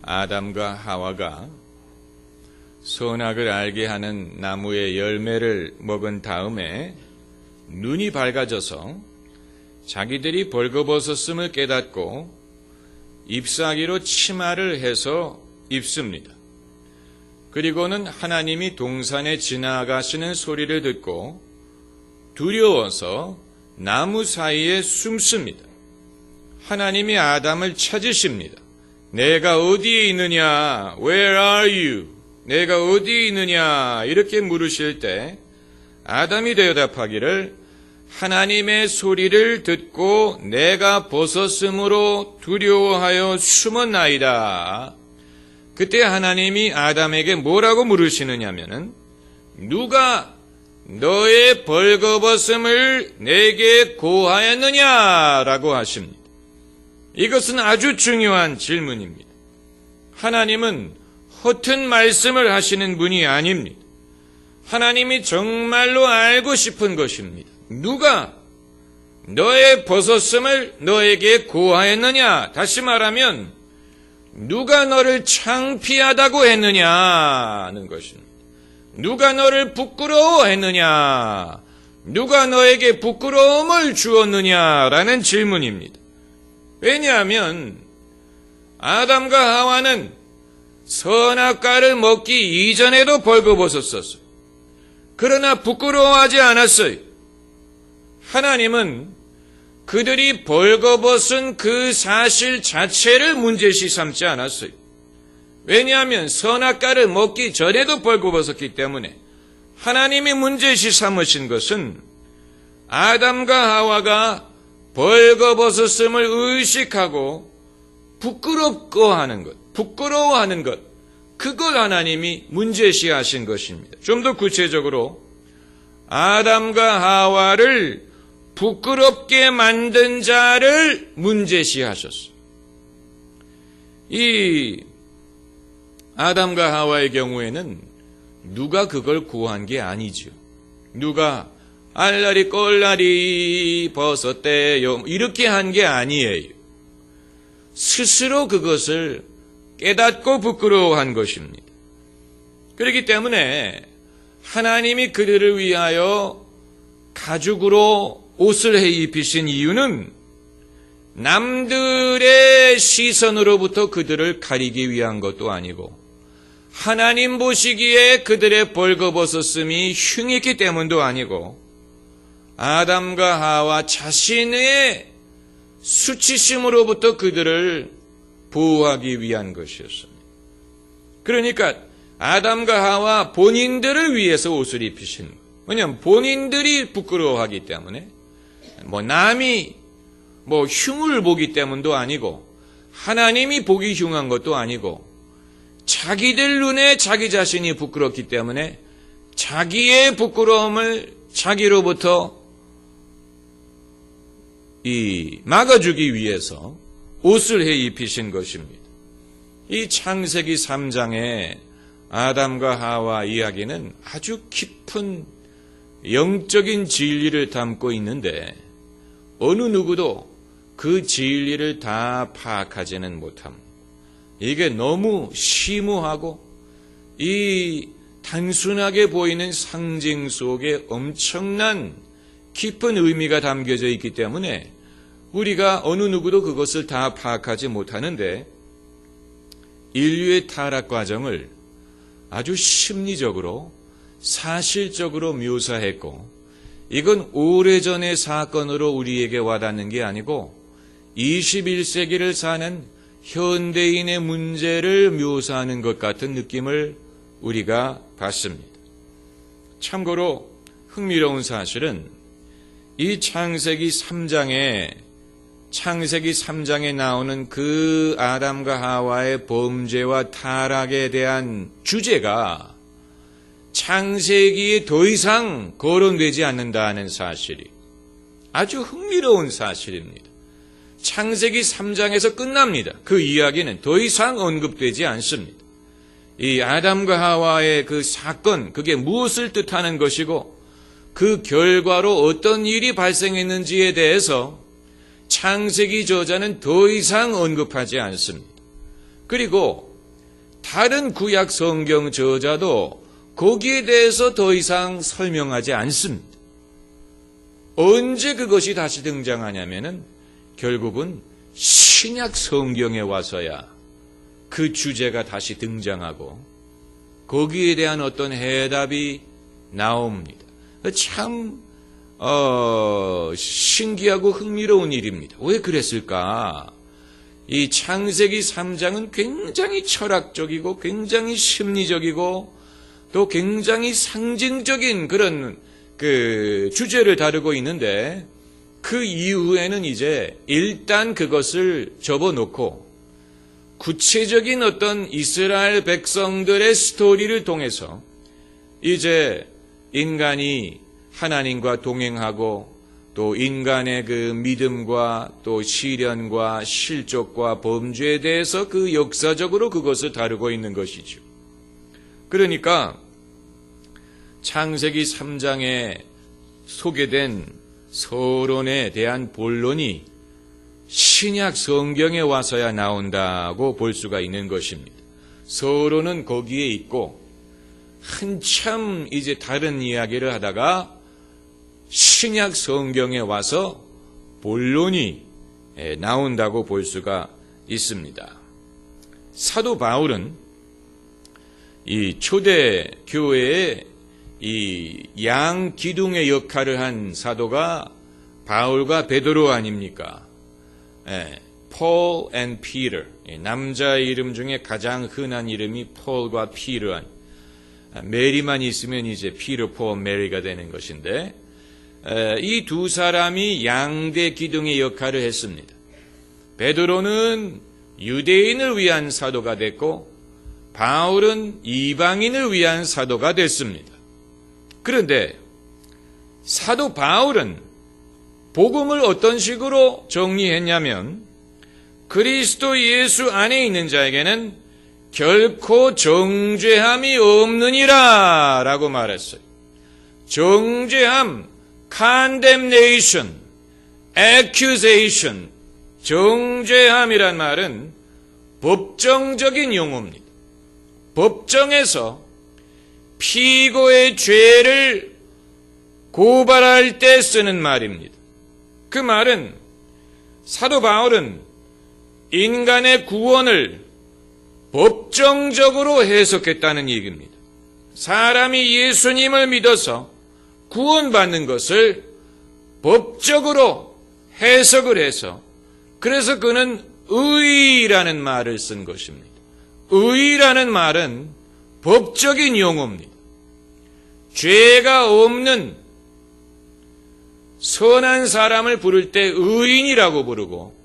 아담과 하와가 선악을 알게 하는 나무의 열매를 먹은 다음에 눈이 밝아져서 자기들이 벌거벗었음을 깨닫고 잎사귀로 치마를 해서 입습니다. 그리고는 하나님이 동산에 지나가시는 소리를 듣고 두려워서 나무 사이에 숨습니다. 하나님이 아담을 찾으십니다. 내가 어디에 있느냐? Where are you? 내가 어디에 있느냐? 이렇게 물으실 때 아담이 대답하기를 하나님의 소리를 듣고 내가 벗었으므로 두려워하여 숨었나이다. 그때 하나님이 아담에게 뭐라고 물으시느냐면은 누가 너의 벌거벗음을 내게 고하였느냐라고 하십니다. 이것은 아주 중요한 질문입니다. 하나님은 허튼 말씀을 하시는 분이 아닙니다. 하나님이 정말로 알고 싶은 것입니다. 누가 너의 벗었음을 너에게 고하였느냐? 다시 말하면 누가 너를 창피하다고 했느냐는 것입니다. 누가 너를 부끄러워했느냐? 누가 너에게 부끄러움을 주었느냐라는 질문입니다. 왜냐하면 아담과 하와는 선악과를 먹기 이전에도 벌거벗었었어요. 그러나 부끄러워하지 않았어요. 하나님은 그들이 벌거벗은 그 사실 자체를 문제시 삼지 않았어요. 왜냐하면 선악과를 먹기 전에도 벌거벗었기 때문에 하나님이 문제시 삼으신 것은 아담과 하와가 벌거벗었음을 의식하고 부끄러워하는 것, 그걸 하나님이 문제시하신 것입니다. 좀 더 구체적으로 아담과 하와를 부끄럽게 만든 자를 문제시하셨어요. 이 아담과 하와의 경우에는 누가 그걸 구한 게 아니죠. 누가 알라리 꼴라리 벗었대요 이렇게 한 게 아니에요. 스스로 그것을 깨닫고 부끄러워한 것입니다. 그렇기 때문에 하나님이 그들을 위하여 가죽으로 옷을 해 입히신 이유는 남들의 시선으로부터 그들을 가리기 위한 것도 아니고 하나님 보시기에 그들의 벌거벗었음이 흉했기 때문도 아니고 아담과 하와 자신의 수치심으로부터 그들을 보호하기 위한 것이었습니다. 그러니까 아담과 하와 본인들을 위해서 옷을 입히신 거예요. 왜냐하면 본인들이 부끄러워하기 때문에 남이 흉을 보기 때문도 아니고 하나님이 보기 흉한 것도 아니고 자기들 눈에 자기 자신이 부끄럽기 때문에 자기의 부끄러움을 자기로부터 막아주기 위해서 옷을 해 입히신 것입니다. 이 창세기 3장의 아담과 하와 이야기는 아주 깊은 영적인 진리를 담고 있는데 어느 누구도 그 진리를 다 파악하지는 못합니다. 이게 너무 심오하고 이 단순하게 보이는 상징 속에 엄청난 깊은 의미가 담겨져 있기 때문에 우리가 어느 누구도 그것을 다 파악하지 못하는데 인류의 타락 과정을 아주 심리적으로 사실적으로 묘사했고 이건 오래전의 사건으로 우리에게 와닿는 게 아니고 21세기를 사는 현대인의 문제를 묘사하는 것 같은 느낌을 우리가 받습니다. 참고로 흥미로운 사실은 이 창세기 3장에 나오는 그 아담과 하와의 범죄와 타락에 대한 주제가 창세기에 더 이상 거론되지 않는다는 사실이 아주 흥미로운 사실입니다. 창세기 3장에서 끝납니다. 그 이야기는 더 이상 언급되지 않습니다. 이 아담과 하와의 그 사건, 그게 무엇을 뜻하는 것이고 그 결과로 어떤 일이 발생했는지에 대해서 창세기 저자는 더 이상 언급하지 않습니다. 그리고 다른 구약 성경 저자도 거기에 대해서 더 이상 설명하지 않습니다. 언제 그것이 다시 등장하냐면은 결국은 신약 성경에 와서야 그 주제가 다시 등장하고 거기에 대한 어떤 해답이 나옵니다. 참 신기하고 흥미로운 일입니다. 왜 그랬을까? 이 창세기 3장은 굉장히 철학적이고 굉장히 심리적이고 또 굉장히 상징적인 그런 그 주제를 다루고 있는데 그 이후에는 이제 일단 그것을 접어놓고 구체적인 어떤 이스라엘 백성들의 스토리를 통해서 이제 인간이 하나님과 동행하고 또 인간의 그 믿음과 또 시련과 실족과 범죄에 대해서 그 역사적으로 그것을 다루고 있는 것이죠. 그러니까 창세기 3장에 소개된 서론에 대한 본론이 신약 성경에 와서야 나온다고 볼 수가 있는 것입니다. 서론은 거기에 있고 한참 이제 다른 이야기를 하다가 신약 성경에 와서 본론이 나온다고 볼 수가 있습니다. 사도 바울은 이 초대 교회의 이 양 기둥의 역할을 한 사도가 바울과 베드로 아닙니까? Paul and Peter. 남자 이름 중에 가장 흔한 이름이 폴과 피터. 메리만 있으면 이제 피터, 폴, 메리가 되는 것인데 이 두 사람이 양대 기둥의 역할을 했습니다. 베드로는 유대인을 위한 사도가 됐고 바울은 이방인을 위한 사도가 됐습니다. 그런데 사도 바울은 복음을 어떤 식으로 정리했냐면 그리스도 예수 안에 있는 자에게는 결코 정죄함이 없느니라 라고 말했어요. 정죄함, condemnation, accusation, 정죄함이란 말은 법정적인 용어입니다. 법정에서 피고의 죄를 고발할 때 쓰는 말입니다. 그 말은 사도 바울은 인간의 구원을 법정적으로 해석했다는 얘기입니다. 사람이 예수님을 믿어서 구원받는 것을 법적으로 해석을 해서 그래서 그는 의라는 말을 쓴 것입니다. 의라는 말은 법적인 용어입니다. 죄가 없는 선한 사람을 부를 때 의인이라고 부르고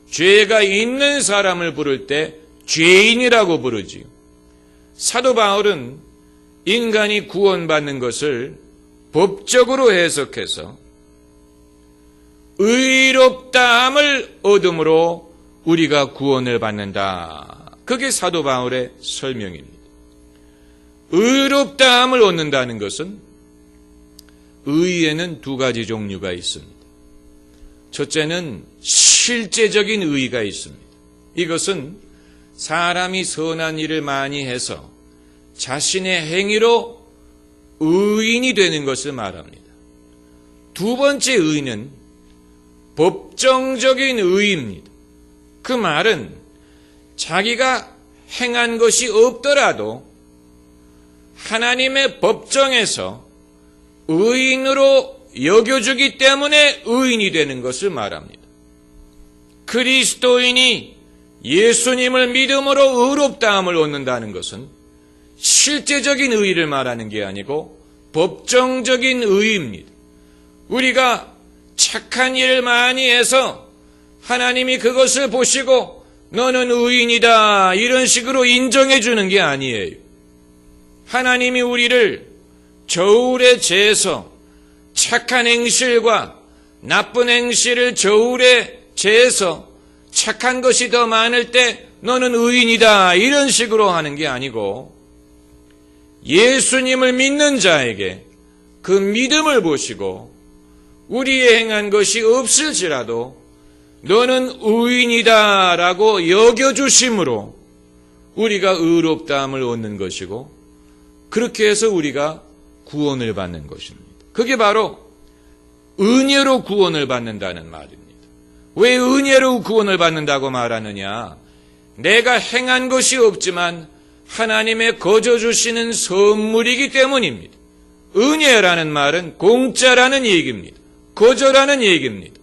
죄가 있는 사람을 부를 때 죄인이라고 부르지요. 사도 바울은 인간이 구원받는 것을 법적으로 해석해서 의롭다함을 얻음으로 우리가 구원을 받는다. 그게 사도 바울의 설명입니다. 의롭다함을 얻는다는 것은 의에는 두 가지 종류가 있습니다. 첫째는 실제적인 의가 있습니다. 이것은 사람이 선한 일을 많이 해서 자신의 행위로 의인이 되는 것을 말합니다. 두 번째 의는 법정적인 의입니다. 그 말은 자기가 행한 것이 없더라도 하나님의 법정에서 의인으로 여겨주기 때문에 의인이 되는 것을 말합니다. 그리스도인이 예수님을 믿음으로 의롭다함을 얻는다는 것은 실제적인 의의를 말하는 게 아니고 법정적인 의의입니다. 우리가 착한 일을 많이 해서 하나님이 그것을 보시고 너는 의인이다 이런 식으로 인정해 주는 게 아니에요. 하나님이 우리를 저울에 재서 착한 행실과 나쁜 행실을 저울에 재서 착한 것이 더 많을 때 너는 의인이다 이런 식으로 하는 게 아니고 예수님을 믿는 자에게 그 믿음을 보시고 우리의 행한 것이 없을지라도 너는 의인이다 라고 여겨주심으로 우리가 의롭다함을 얻는 것이고 그렇게 해서 우리가 구원을 받는 것입니다. 그게 바로 은혜로 구원을 받는다는 말입니다. 왜 은혜로 구원을 받는다고 말하느냐? 내가 행한 것이 없지만 하나님의 거저 주시는 선물이기 때문입니다. 은혜라는 말은 공짜라는 얘기입니다. 거저라는 얘기입니다.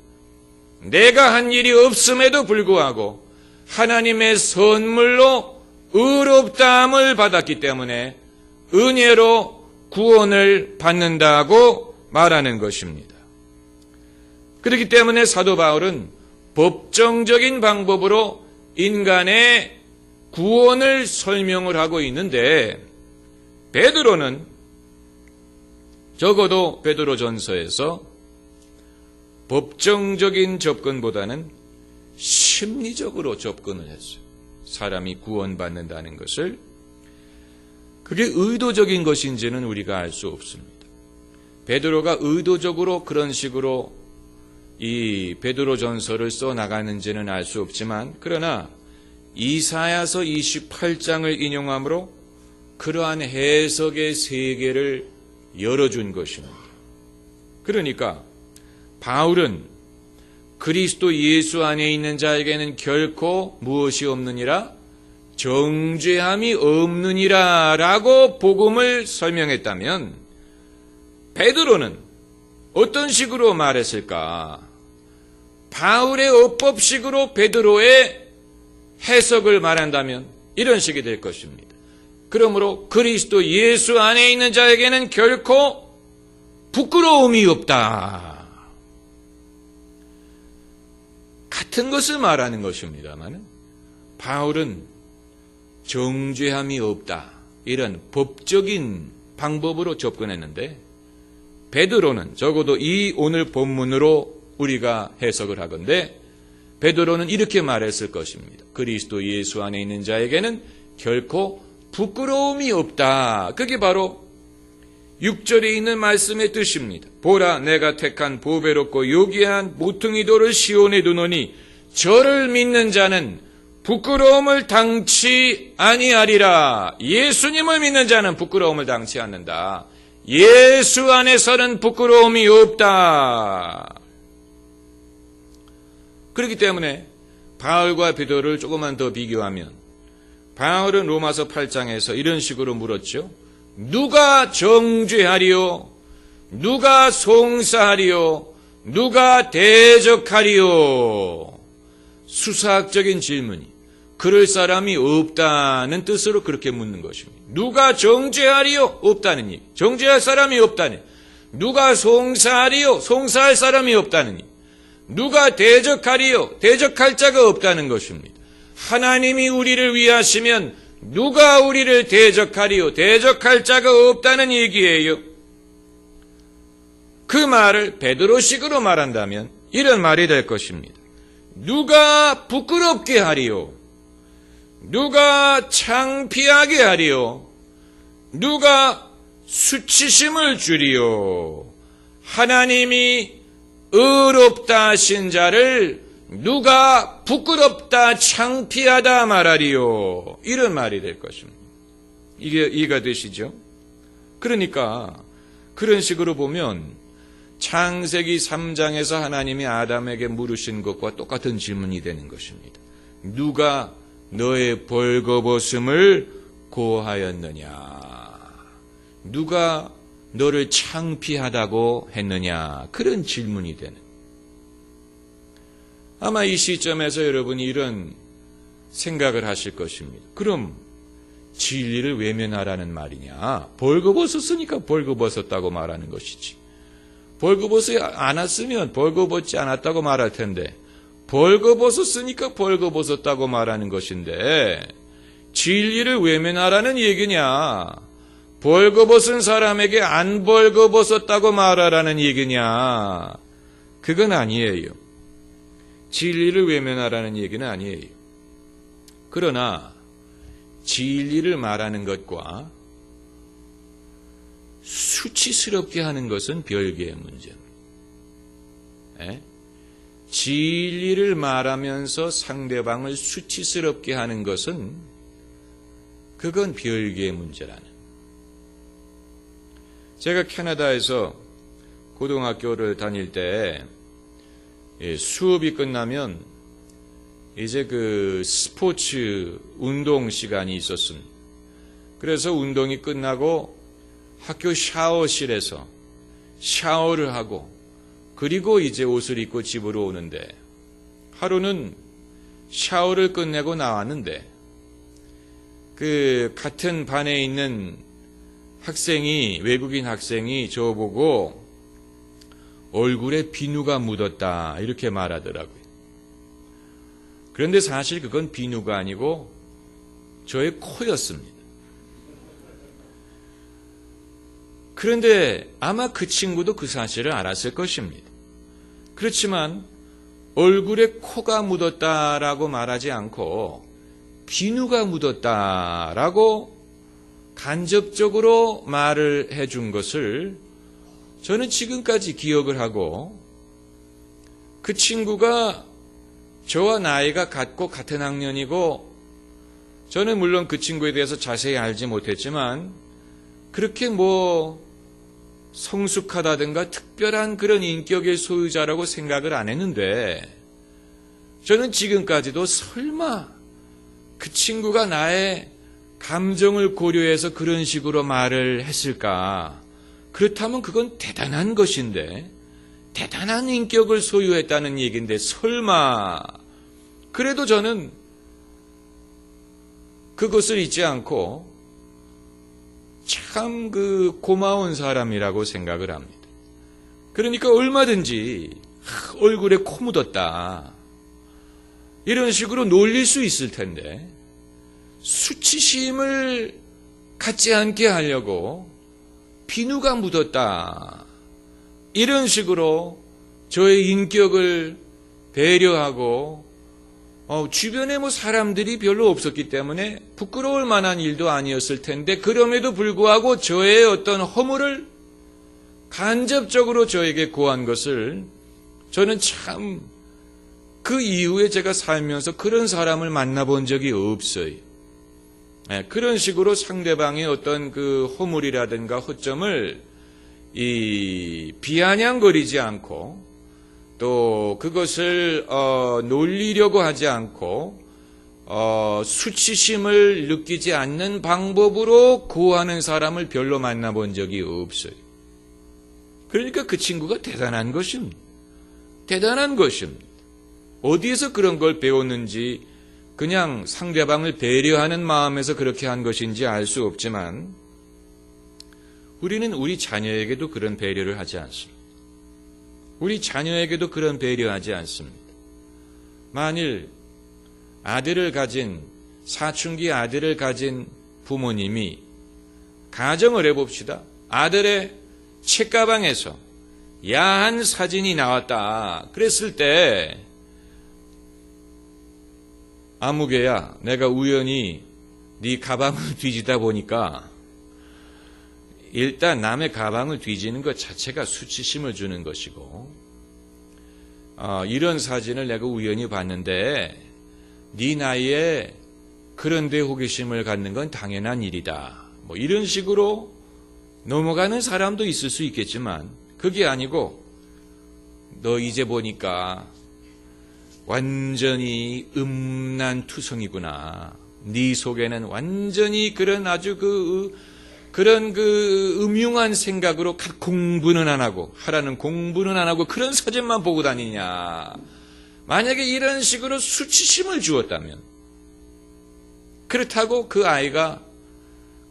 내가 한 일이 없음에도 불구하고 하나님의 선물로 의롭다함을 받았기 때문에 은혜로 구원을 받는다고 말하는 것입니다. 그렇기 때문에 사도 바울은 법정적인 방법으로 인간의 구원을 설명을 하고 있는데 베드로는 적어도 베드로전서에서 법정적인 접근보다는 심리적으로 접근을 했어요. 사람이 구원받는다는 것을. 그게 의도적인 것인지는 우리가 알 수 없습니다. 베드로가 의도적으로 그런 식으로 이 베드로전서를 써나가는지는 알 수 없지만 그러나 이사야서 28장을 인용함으로 그러한 해석의 세계를 열어준 것입니다. 그러니까 바울은 그리스도 예수 안에 있는 자에게는 결코 무엇이 없느니라? 정죄함이 없느니라 라고 복음을 설명했다면 베드로는 어떤 식으로 말했을까? 바울의 어법식으로 베드로의 해석을 말한다면 이런 식이 될 것입니다. 그러므로 그리스도 예수 안에 있는 자에게는 결코 부끄러움이 없다. 같은 것을 말하는 것입니다만 바울은 정죄함이 없다. 이런 법적인 방법으로 접근했는데 베드로는 적어도 이 오늘 본문으로 우리가 해석을 하건대 베드로는 이렇게 말했을 것입니다. 그리스도 예수 안에 있는 자에게는 결코 부끄러움이 없다. 그게 바로 6절에 있는 말씀의 뜻입니다. 보라 내가 택한 보배롭고 요기한 모퉁이 돌을 시온에 두노니 저를 믿는 자는 부끄러움을 당치 아니하리라. 예수님을 믿는 자는 부끄러움을 당치 않는다. 예수 안에서는 부끄러움이 없다. 그렇기 때문에 바울과 베드로를 조금만 더 비교하면 바울은 로마서 8장에서 이런 식으로 물었죠. 누가 정죄하리요? 누가 송사하리요? 누가 대적하리요? 수사학적인 질문이 그럴 사람이 없다는 뜻으로 그렇게 묻는 것입니다. 누가 정죄하리요? 없다는 얘기. 정죄할 사람이 없다니. 누가 송사하리요? 송사할 사람이 없다는 얘기. 누가 대적하리요? 대적할 자가 없다는 것입니다. 하나님이 우리를 위하시면 누가 우리를 대적하리요? 대적할 자가 없다는 얘기예요. 그 말을 베드로식으로 말한다면 이런 말이 될 것입니다. 누가 부끄럽게 하리요? 누가 창피하게 하리요? 누가 수치심을 주리요? 하나님이 의롭다 하신 자를 누가 부끄럽다 창피하다 말하리요? 이런 말이 될 것입니다. 이게 이해가 되시죠? 그러니까 그런 식으로 보면 창세기 3장에서 하나님이 아담에게 물으신 것과 똑같은 질문이 되는 것입니다. 누가 너의 벌거벗음을 고하였느냐? 누가 너를 창피하다고 했느냐? 그런 질문이 되는. 아마 이 시점에서 여러분이 이런 생각을 하실 것입니다. 그럼 진리를 외면하라는 말이냐? 벌거벗었으니까 벌거벗었다고 말하는 것이지. 벌거벗지 않았으면 벌거벗지 않았다고 말할 텐데 벌거벗었으니까 벌거벗었다고 말하는 것인데 진리를 외면하라는 얘기냐? 벌거벗은 사람에게 안 벌거벗었다고 말하라는 얘기냐? 그건 아니에요. 진리를 외면하라는 얘기는 아니에요. 그러나 진리를 말하는 것과 수치스럽게 하는 것은 별개의 문제입니다. 진리를 말하면서 상대방을 수치스럽게 하는 것은 그건 별개의 문제라는. 제가 캐나다에서 고등학교를 다닐 때 수업이 끝나면 이제 그 스포츠 운동 시간이 있었습니다. 그래서 운동이 끝나고 학교 샤워실에서 샤워를 하고 그리고 이제 옷을 입고 집으로 오는데, 하루는 샤워를 끝내고 나왔는데 그 같은 반에 있는 학생이, 외국인 학생이 저보고 얼굴에 비누가 묻었다 이렇게 말하더라고요. 그런데 사실 그건 비누가 아니고 저의 코였습니다. 그런데 아마 그 친구도 그 사실을 알았을 것입니다. 그렇지만 얼굴에 코가 묻었다라고 말하지 않고 비누가 묻었다라고 간접적으로 말을 해준 것을 저는 지금까지 기억을 하고, 그 친구가 저와 나이가 같고 같은 학년이고, 저는 물론 그 친구에 대해서 자세히 알지 못했지만 그렇게 성숙하다든가 특별한 그런 인격의 소유자라고 생각을 안 했는데, 저는 지금까지도 설마 그 친구가 나의 감정을 고려해서 그런 식으로 말을 했을까? 그렇다면 그건 대단한 것인데, 대단한 인격을 소유했다는 얘기인데 설마. 그래도 저는 그것을 잊지 않고 참 고마운 사람이라고 생각을 합니다. 그러니까 얼마든지 얼굴에 코 묻었다 이런 식으로 놀릴 수 있을 텐데, 수치심을 갖지 않게 하려고 비누가 묻었다 이런 식으로 저의 인격을 배려하고, 주변에 사람들이 별로 없었기 때문에 부끄러울 만한 일도 아니었을 텐데, 그럼에도 불구하고 저의 어떤 허물을 간접적으로 저에게 고한 것을 저는 참 그 이후에 제가 살면서 그런 사람을 만나본 적이 없어요. 그런 식으로 상대방의 어떤 그 허물이라든가 허점을 비아냥거리지 않고 또 그것을 놀리려고 하지 않고 수치심을 느끼지 않는 방법으로 고하는 사람을 별로 만나본 적이 없어요. 그러니까 그 친구가 대단한 것입니다. 대단한 것입니다. 어디에서 그런 걸 배웠는지, 그냥 상대방을 배려하는 마음에서 그렇게 한 것인지 알 수 없지만, 우리는 우리 자녀에게도 그런 배려를 하지 않습니다. 우리 자녀에게도 그런 배려하지 않습니다. 만일 사춘기 아들을 가진 부모님이 가정을 해봅시다. 아들의 책가방에서 야한 사진이 나왔다 그랬을 때, 아무개야, 내가 우연히 네 가방을 뒤지다 보니까, 일단 남의 가방을 뒤지는 것 자체가 수치심을 주는 것이고, 이런 사진을 내가 우연히 봤는데 네 나이에 그런 데 호기심을 갖는 건 당연한 일이다, 이런 식으로 넘어가는 사람도 있을 수 있겠지만, 그게 아니고 너 이제 보니까 완전히 음란 투성이구나. 네 속에는 완전히 그런 아주 그런 음흉한 생각으로 공부는 안 하고, 하라는 공부는 안 하고 그런 사진만 보고 다니냐. 만약에 이런 식으로 수치심을 주었다면, 그렇다고 그 아이가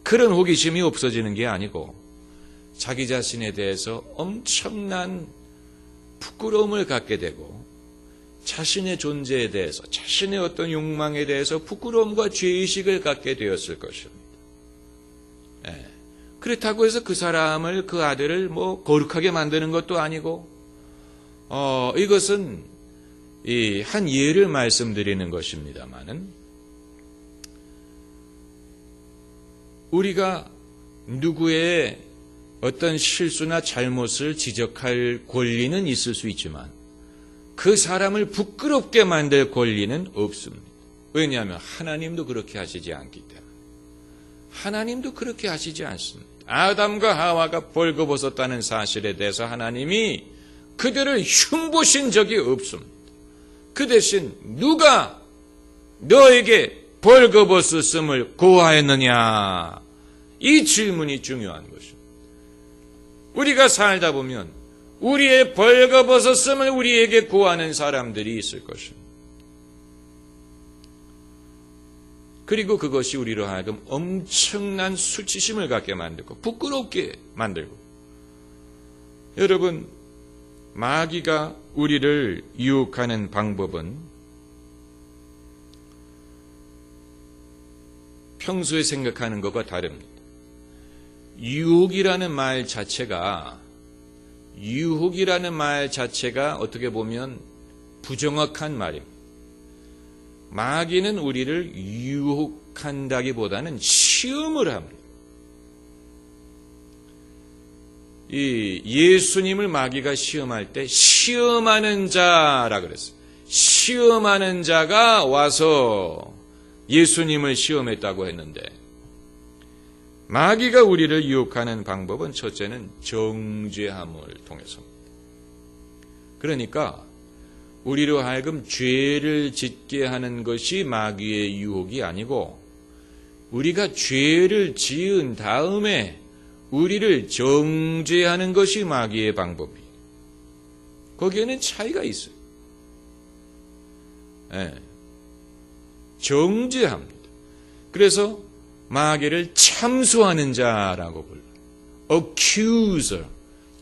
그런 호기심이 없어지는 게 아니고 자기 자신에 대해서 엄청난 부끄러움을 갖게 되고, 자신의 존재에 대해서, 자신의 어떤 욕망에 대해서 부끄러움과 죄의식을 갖게 되었을 것입니다. 그렇다고 해서 그 사람을, 그 아들을 거룩하게 만드는 것도 아니고, 이것은 한 예를 말씀드리는 것입니다만은, 우리가 누구의 어떤 실수나 잘못을 지적할 권리는 있을 수 있지만 그 사람을 부끄럽게 만들 권리는 없습니다. 왜냐하면 하나님도 그렇게 하시지 않기 때문에. 하나님도 그렇게 하시지 않습니다. 아담과 하와가 벌거벗었다는 사실에 대해서 하나님이 그들을 흉보신 적이 없습니다. 그 대신 누가 너에게 벌거벗었음을 고하였느냐? 이 질문이 중요한 것입니다. 우리가 살다 보면 우리의 벌거벗었음을 우리에게 고하는 사람들이 있을 것입니다. 그리고 그것이 우리로 하여금 엄청난 수치심을 갖게 만들고 부끄럽게 만들고, 여러분, 마귀가 우리를 유혹하는 방법은 평소에 생각하는 것과 다릅니다. 유혹이라는 말 자체가 어떻게 보면 부정확한 말입니다. 마귀는 우리를 유혹한다기보다는 시험을 합니다. 이 예수님을 마귀가 시험할 때 시험하는 자라 그랬어요. 시험하는 자가 와서 예수님을 시험했다고 했는데, 마귀가 우리를 유혹하는 방법은 첫째는 정죄함을 통해서입니다. 그러니까 우리로 하여금 죄를 짓게 하는 것이 마귀의 유혹이 아니고, 우리가 죄를 지은 다음에 우리를 정죄하는 것이 마귀의 방법이에요. 거기에는 차이가 있어요. 네. 정죄합니다. 그래서 마귀를 참소하는 자라고 불러요. accuser,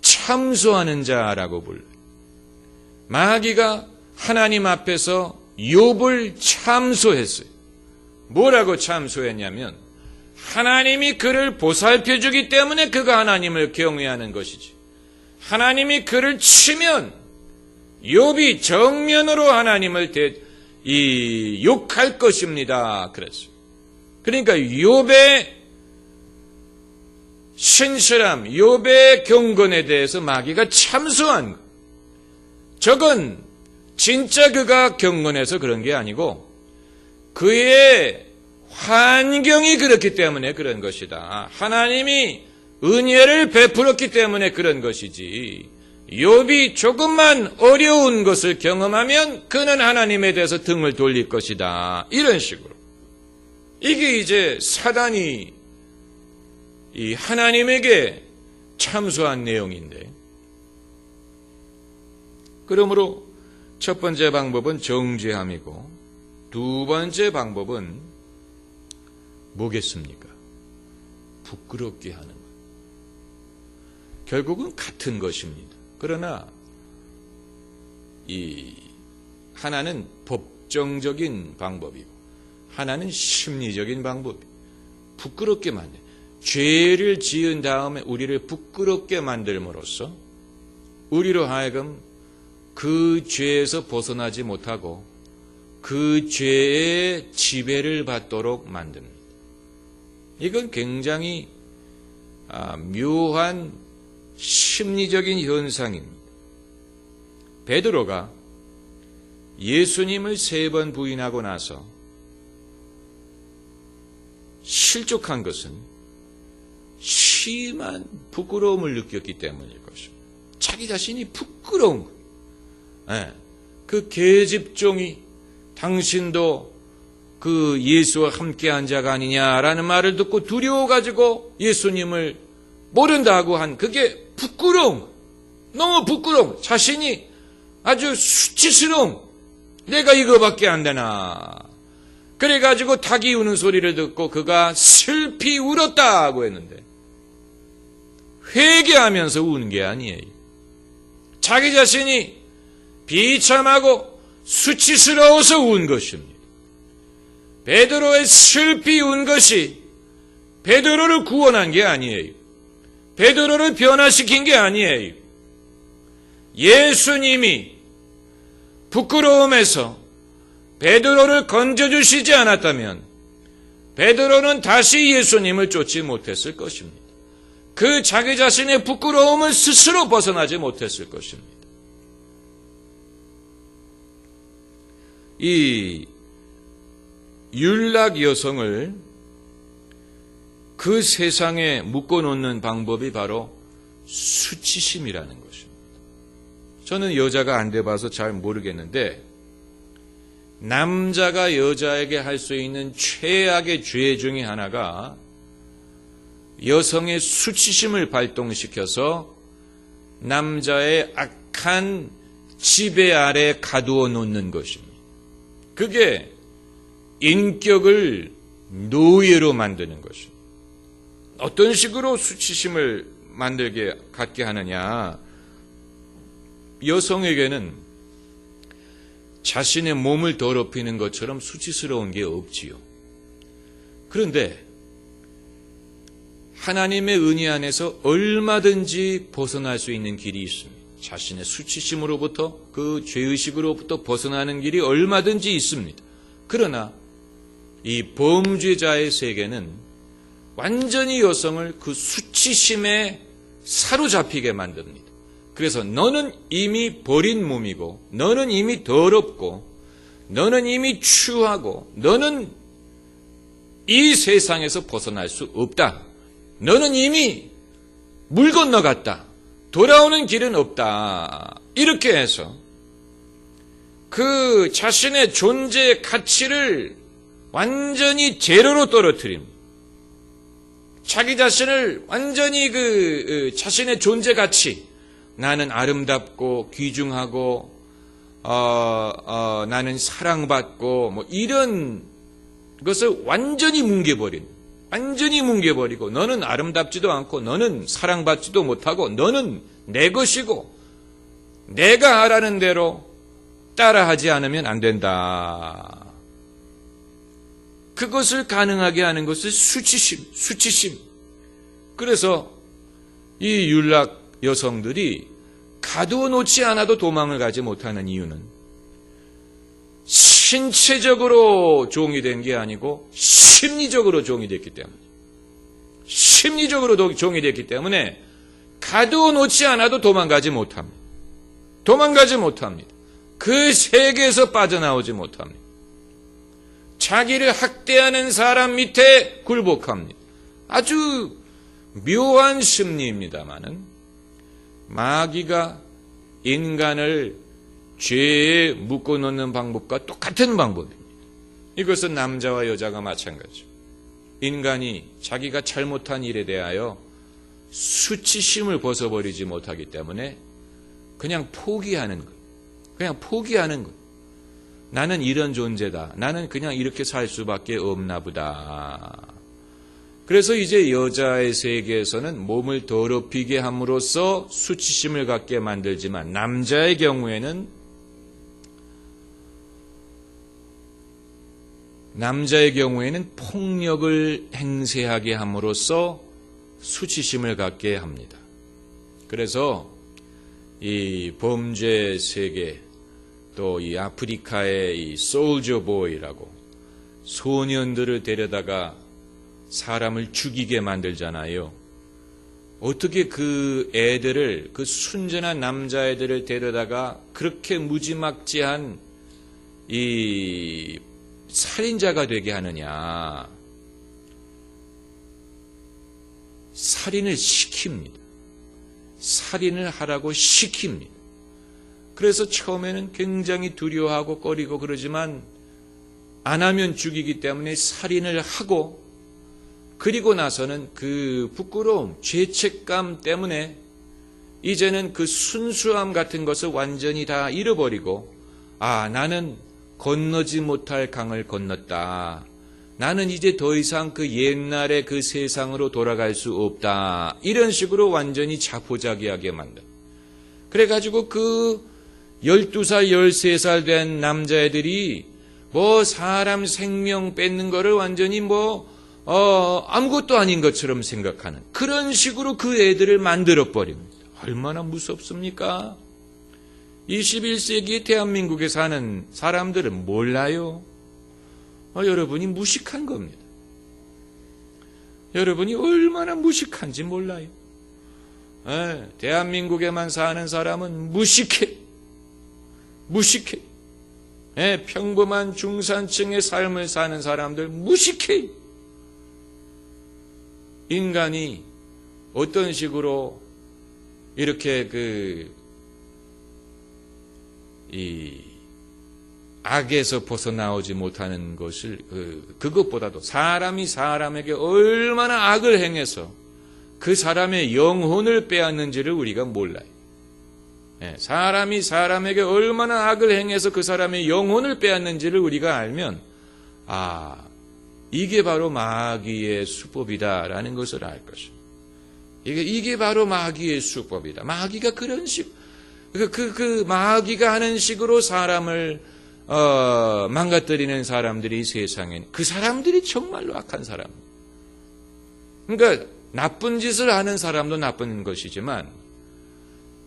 참소하는 자라고 불러요. 마귀가 하나님 앞에서 욥을 참소했어요. 뭐라고 참소했냐면, 하나님이 그를 보살펴주기 때문에 그가 하나님을 경외하는 것이지, 하나님이 그를 치면 욥이 정면으로 하나님을 욕할 것입니다. 그랬어요. 그러니까 욥의 신실함, 욥의 경건에 대해서 마귀가 참소한 것. 저건 진짜 그가 경건해서 그런 게 아니고 그의 환경이 그렇기 때문에 그런 것이다. 하나님이 은혜를 베풀었기 때문에 그런 것이지, 욥이 조금만 어려운 것을 경험하면 그는 하나님에 대해서 등을 돌릴 것이다. 이런 식으로. 이게 이제 사단이 이 하나님에게 참소한 내용인데, 그러므로 첫 번째 방법은 정죄함이고, 두 번째 방법은 뭐겠습니까? 부끄럽게 하는 것. 결국은 같은 것입니다. 그러나 하나는 법정적인 방법이고 하나는 심리적인 방법이에요. 부끄럽게 만들, 죄를 지은 다음에 우리를 부끄럽게 만들므로써 우리로 하여금 그 죄에서 벗어나지 못하고 그 죄의 지배를 받도록 만듭니다. 이건 굉장히 묘한 심리적인 현상입니다. 베드로가 예수님을 3번 부인하고 나서 실족한 것은 심한 부끄러움을 느꼈기 때문일 것입니다. 자기 자신이 부끄러운 거예요. 그 계집종이 당신도 그 예수와 함께한 자가 아니냐라는 말을 듣고 두려워가지고 예수님을 모른다고 한 그게 부끄러움, 너무 부끄러움, 자신이 아주 수치스러움, 내가 이거밖에 안 되나. 그래가지고 닭이 우는 소리를 듣고 그가 슬피 울었다고 했는데, 회개하면서 우는 게 아니에요. 자기 자신이 비참하고 수치스러워서 운 것입니다. 베드로의 슬피 운 것이 베드로를 구원한 게 아니에요. 베드로를 변화시킨 게 아니에요. 예수님이 부끄러움에서 베드로를 건져주시지 않았다면 베드로는 다시 예수님을 쫓지 못했을 것입니다. 그 자기 자신의 부끄러움을 스스로 벗어나지 못했을 것입니다. 이 율락 여성을 그 세상에 묶어놓는 방법이 바로 수치심이라는 것입니다. 저는 여자가 안 돼봐서 잘 모르겠는데 남자가 여자에게 할 수 있는 최악의 죄 중에 하나가 여성의 수치심을 발동시켜서 남자의 악한 지배 아래 가두어 놓는 것입니다. 그게 인격을 노예로 만드는 것입니다. 어떤 식으로 수치심을 갖게 하느냐. 여성에게는 자신의 몸을 더럽히는 것처럼 수치스러운 게 없지요. 그런데 하나님의 은혜 안에서 얼마든지 벗어날 수 있는 길이 있습니다. 자신의 수치심으로부터, 그 죄의식으로부터 벗어나는 길이 얼마든지 있습니다. 그러나 이 범죄자의 세계는 완전히 여성을 그 수치심에 사로잡히게 만듭니다. 그래서 너는 이미 버린 몸이고, 너는 이미 더럽고, 너는 이미 추하고, 너는 이 세상에서 벗어날 수 없다. 너는 이미 물 건너갔다. 돌아오는 길은 없다. 이렇게 해서 그 자신의 존재의 가치를 완전히 제로로 떨어뜨립니다. 자기 자신을 완전히 자신의 존재 가치, 나는 아름답고 귀중하고 나는 사랑받고 뭐 이런 것을 완전히 뭉개버리고 너는 아름답지도 않고 너는 사랑받지도 못하고 너는 내 것이고 내가 하라는 대로 따라하지 않으면 안 된다. 그것을 가능하게 하는 것을 수치심. 그래서 이 율락 여성들이 가두어 놓지 않아도 도망을 가지 못하는 이유는 신체적으로 종이 된 게 아니고 심리적으로 종이 됐기 때문에 가두어 놓지 않아도 도망가지 못합니다. 그 세계에서 빠져나오지 못합니다. 자기를 학대하는 사람 밑에 굴복합니다. 아주 묘한 심리입니다마는 마귀가 인간을 죄에 묶어놓는 방법과 똑같은 방법입니다. 이것은 남자와 여자가 마찬가지죠. 인간이 자기가 잘못한 일에 대하여 수치심을 벗어버리지 못하기 때문에 그냥 포기하는 거예요. 나는 이런 존재다. 나는 그냥 이렇게 살 수밖에 없나 보다. 그래서 이제 여자의 세계에서는 몸을 더럽히게 함으로써 수치심을 갖게 만들지만 남자의 경우에는 폭력을 행세하게 함으로써 수치심을 갖게 합니다. 그래서 이 범죄 세계 또 이 아프리카의 이 솔저 보이라고 소년들을 데려다가 사람을 죽이게 만들잖아요. 어떻게 그 순전한 남자애들을 데려다가 그렇게 무지막지한 이 살인자가 되게 하느냐. 살인을 하라고 시킵니다. 그래서 처음에는 굉장히 두려워하고 꺼리고 그러지만 안 하면 죽이기 때문에 살인을 하고 그리고 나서는 그 부끄러움, 죄책감 때문에 이제는 그 순수함 같은 것을 완전히 다 잃어버리고 나는 건너지 못할 강을 건넜다. 나는 이제 더 이상 그 옛날의 그 세상으로 돌아갈 수 없다. 이런 식으로 완전히 자포자기하게 만든. 그래가지고 그 12살, 13살 된 남자애들이 사람 생명 뺏는 거를 완전히 아무것도 아닌 것처럼 생각하는 그런 식으로 그 애들을 만들어버립니다. 얼마나 무섭습니까? 21세기 대한민국에 사는 사람들은 몰라요. 여러분이 무식한 겁니다. 여러분이 얼마나 무식한지 몰라요. 대한민국에만 사는 사람은 무식해. 평범한 중산층의 삶을 사는 사람들 무식해. 인간이 어떤 식으로 이렇게 이 악에서 벗어나오지 못하는 것을 그것보다도 사람이 사람에게 얼마나 악을 행해서 그 사람의 영혼을 빼앗는지를 우리가 몰라요. 사람이 사람에게 얼마나 악을 행해서 그 사람의 영혼을 빼앗는지를 우리가 알면 이게 바로 마귀의 수법이다라는 것을 알 것입니다. 이게 바로 마귀의 수법이다. 마귀가 그런 마귀가 하는 식으로 사람을 망가뜨리는 사람들이 세상에 그 사람들이 정말로 악한 사람. 그러니까 나쁜 짓을 하는 사람도 나쁜 것이지만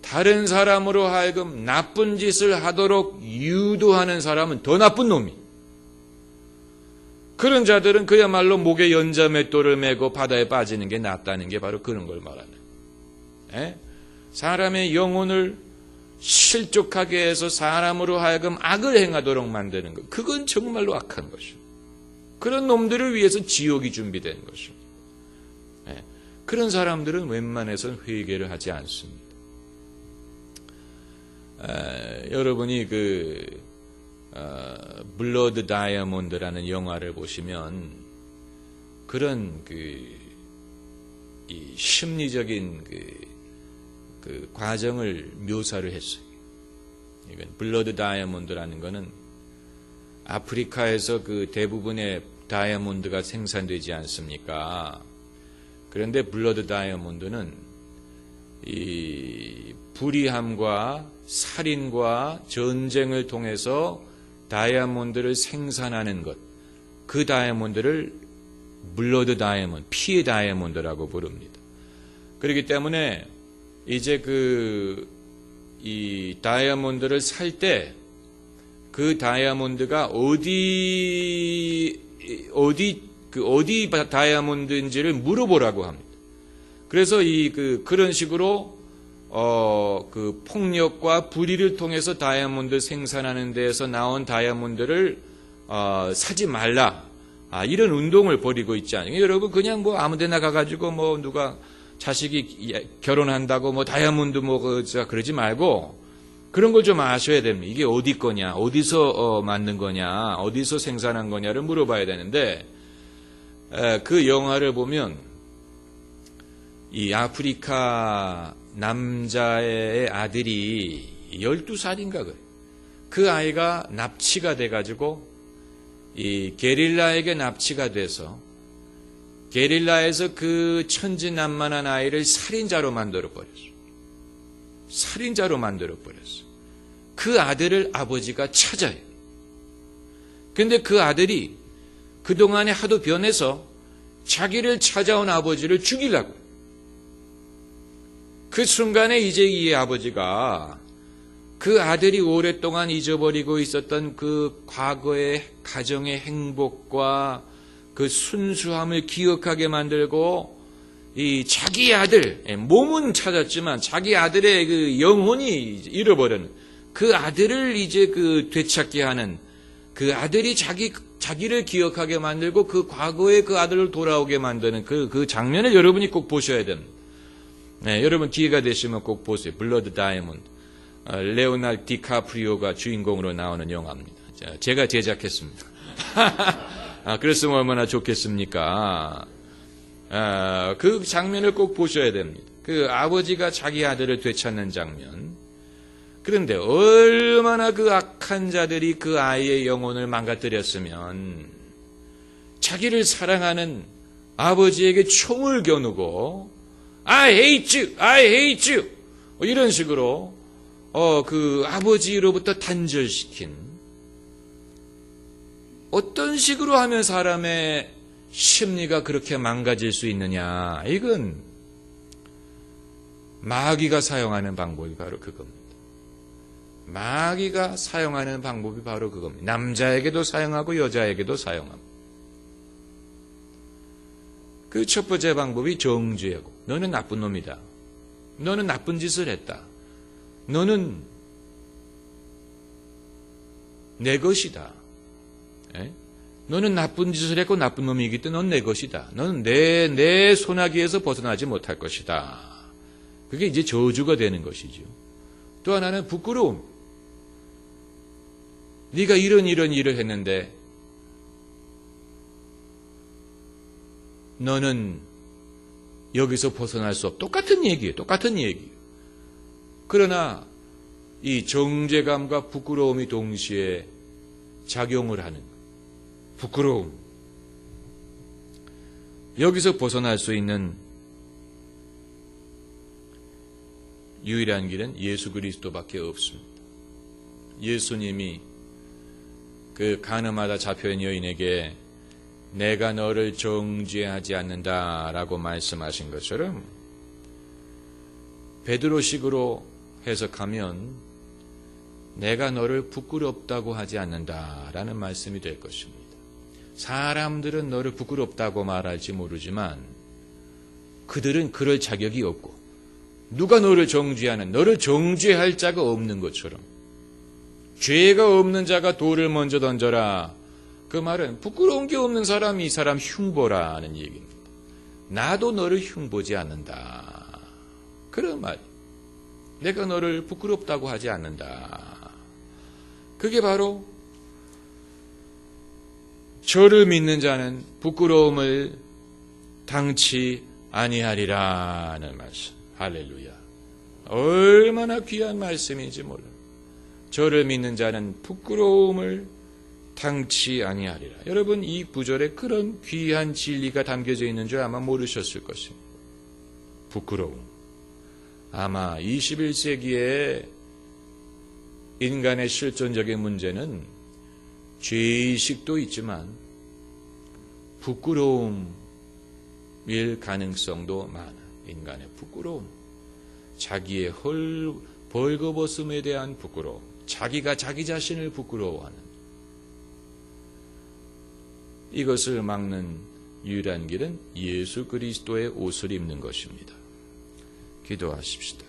다른 사람으로 하여금 나쁜 짓을 하도록 유도하는 사람은 더 나쁜 놈이. 그런 자들은 그야말로 목에 연자맷돌을 메고 바다에 빠지는 게 낫다는 게 바로 그런 걸 말하는. 사람의 영혼을 실족하게 해서 사람으로 하여금 악을 행하도록 만드는 것. 그건 정말로 악한 것이죠. 그런 놈들을 위해서 지옥이 준비된 것입니다. 그런 사람들은 웬만해서는 회개를 하지 않습니다. 여러분이 블러드 다이아몬드라는 영화를 보시면 그런 이 심리적인 그 과정을 묘사를 했어요. 이건 블러드 다이아몬드라는 거는 아프리카에서 그 대부분의 다이아몬드가 생산되지 않습니까? 그런데 블러드 다이아몬드는 이 불의함과 살인과 전쟁을 통해서 다이아몬드를 생산하는 것, 그 다이아몬드를 블러드 다이아몬드, 피의 다이아몬드라고 부릅니다. 그렇기 때문에 이제 이 다이아몬드를 살 때 그 다이아몬드가 어디 다이아몬드인지를 물어보라고 합니다. 그래서 그런 식으로 그 폭력과 불의를 통해서 다이아몬드 생산하는 데에서 나온 다이아몬드를 사지 말라. 이런 운동을 벌이고 있지 않아요. 여러분 그냥 뭐 아무데나 가가지고 뭐 누가 자식이 결혼한다고 뭐 다이아몬드 그러지 말고 그런 걸 좀 아셔야 됩니다. 이게 어디 거냐, 어디서 만든 거냐, 어디서 생산한 거냐를 물어봐야 되는데 그 영화를 보면 이 아프리카 남자의 아들이 12살인가 그래. 그 아이가 납치가 돼가지고 이 게릴라에게 납치가 돼서 게릴라에서 그 천진난만한 아이를 살인자로 만들어버렸어. 살인자로 만들어버렸어. 그 아들을 아버지가 찾아요. 근데 그 아들이 그동안에 하도 변해서 자기를 찾아온 아버지를 죽이려고. 그 순간에 이제 이 아버지가 그 아들이 오랫동안 잊어버리고 있었던 그 과거의 가정의 행복과 그 순수함을 기억하게 만들고 이 자기 아들, 몸은 찾았지만 자기 아들의 그 영혼이 잃어버리는 그 아들을 이제 되찾게 하는 그 아들이 자기를 기억하게 만들고 그 과거의 그 아들을 돌아오게 만드는 그 장면을 여러분이 꼭 보셔야 됩니다. 여러분 기회가 되시면 꼭 보세요. 블러드 다이아몬드. 레오나르도 디카프리오가 주인공으로 나오는 영화입니다. 제가 제작했습니다. 그랬으면 얼마나 좋겠습니까? 그 장면을 꼭 보셔야 됩니다. 그 아버지가 자기 아들을 되찾는 장면. 그런데 얼마나 그 악한 자들이 그 아이의 영혼을 망가뜨렸으면 자기를 사랑하는 아버지에게 총을 겨누고 I hate you, I hate you 이런 식으로 그 아버지로부터 단절시킨 어떤 식으로 하면 사람의 심리가 그렇게 망가질 수 있느냐. 이건 마귀가 사용하는 방법이 바로 그겁니다. 마귀가 사용하는 방법이 바로 그겁니다. 남자에게도 사용하고 여자에게도 사용합니다. 그 첫 번째 방법이 정죄하고 너는 나쁜 놈이다. 너는 나쁜 짓을 했다. 너는 내 것이다. 너는 나쁜 짓을 했고 나쁜 놈이기 때문에 넌 내 것이다. 너는 내 손아귀에서 벗어나지 못할 것이다. 그게 이제 저주가 되는 것이죠. 또 하나는 부끄러움. 네가 이런 일을 했는데 너는 여기서 벗어날 수 없. 똑같은 얘기예요. 그러나 이 정죄감과 부끄러움이 동시에 작용을 하는 부끄러움. 여기서 벗어날 수 있는 유일한 길은 예수 그리스도밖에 없습니다. 예수님이 그 간음하다 잡혀있는 여인에게 내가 너를 정죄하지 않는다라고 말씀하신 것처럼 베드로식으로 해석하면 내가 너를 부끄럽다고 하지 않는다라는 말씀이 될 것입니다. 사람들은 너를 부끄럽다고 말할지 모르지만 그들은 그럴 자격이 없고 누가 너를 정죄하는, 너를 정죄할 자가 없는 것처럼 죄가 없는 자가 돌을 먼저 던져라. 그 말은 부끄러운 게 없는 사람이 이 사람 흉보라는 얘기입니다. 나도 너를 흉보지 않는다. 그런 말. 내가 너를 부끄럽다고 하지 않는다. 그게 바로 저를 믿는 자는 부끄러움을 당치 아니하리라는 말씀. 할렐루야. 얼마나 귀한 말씀인지 몰라요. 저를 믿는 자는 부끄러움을 당치 아니하리라. 여러분, 이 구절에 그런 귀한 진리가 담겨져 있는 줄 아마 모르셨을 것입니다. 부끄러움. 아마 21세기에 인간의 실존적인 문제는 죄의식도 있지만 부끄러움일 가능성도 많아. 인간의 부끄러움. 자기의 벌거벗음에 대한 부끄러움. 자기가 자기 자신을 부끄러워하는. 이것을 막는 유일한 길은 예수 그리스도의 옷을 입는 것입니다. 기도하십시다.